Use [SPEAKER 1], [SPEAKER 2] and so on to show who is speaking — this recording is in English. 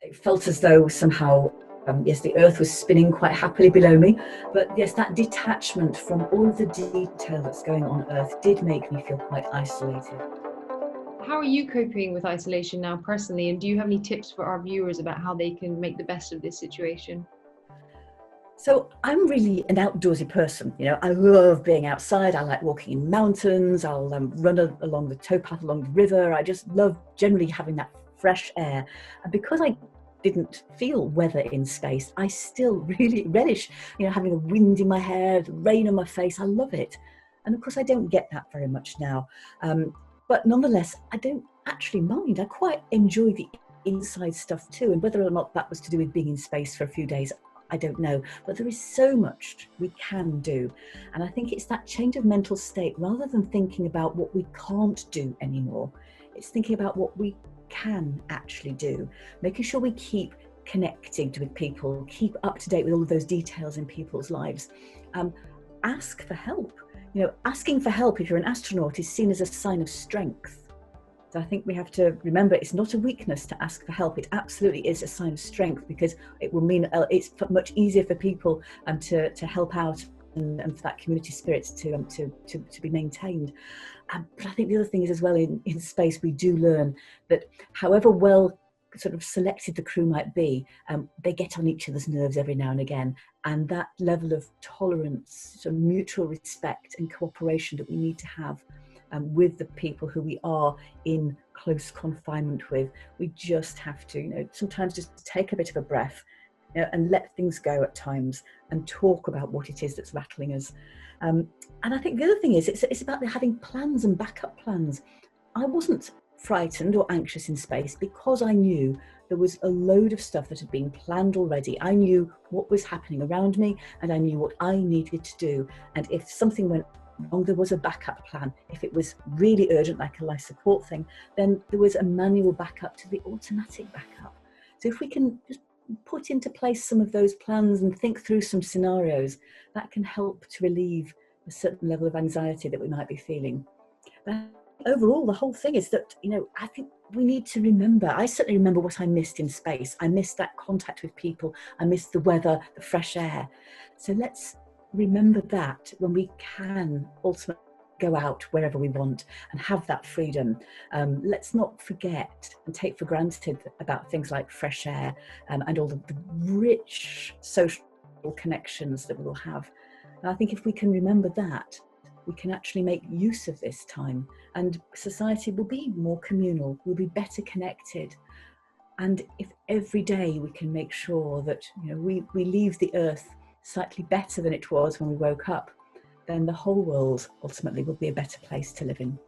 [SPEAKER 1] it felt as though somehow, yes, the earth was spinning quite happily below me, but yes, that detachment from all of the detail that's going on earth did make me feel quite isolated.
[SPEAKER 2] How are you coping with isolation now personally, and do you have any tips for our viewers about how they can make the best of this situation?
[SPEAKER 1] So I'm really an outdoorsy person. I love being outside. I like walking in mountains. I'll run along the towpath along the river. I just love generally having that fresh air. And because I didn't feel weather in space, I still really relish, having the wind in my hair, the rain on my face. I love it. And of course, I don't get that very much now. But nonetheless, I don't actually mind. I quite enjoy the inside stuff too. And whether or not that was to do with being in space for a few days, I don't know, but there is so much we can do. And I think it's that change of mental state, rather than thinking about what we can't do anymore, it's thinking about what we can actually do, making sure we keep connecting with people, keep up to date with all of those details in people's lives. Ask for help. Asking for help if you're an astronaut is seen as a sign of strength. So I think we have to remember it's not a weakness to ask for help. It absolutely is a sign of strength, because it will mean it's much easier for people to help out and for that community spirit to be maintained. But I think the other thing is as well, in space we do learn that however well sort of selected the crew might be, they get on each other's nerves every now and again. And that level of tolerance, so mutual respect and cooperation that we need to have with the people who we are in close confinement with, we just have to, sometimes just take a bit of a breath, and let things go at times and talk about what it is that's rattling us. And I think the other thing is, it's about having plans and backup plans. I wasn't frightened or anxious in space because I knew there was a load of stuff that had been planned already. I knew what was happening around me, and I knew what I needed to do. And if something went wrong, there was a backup plan. If it was really urgent, like a life support thing, then there was a manual backup to the automatic backup. So if we can just put into place some of those plans and think through some scenarios, that can help to relieve a certain level of anxiety that we might be feeling. But overall, the whole thing is that, I think we need to remember, I certainly remember what I missed in space. I missed that contact with people. I missed the weather, the fresh air. So let's remember that when we can ultimately go out wherever we want and have that freedom. Let's not forget and take for granted about things like fresh air, and all the rich social connections that we will have. And I think if we can remember that, we can actually make use of this time, and society will be more communal, we'll be better connected. And if every day we can make sure that we leave the earth slightly better than it was when we woke up, then the whole world ultimately will be a better place to live in.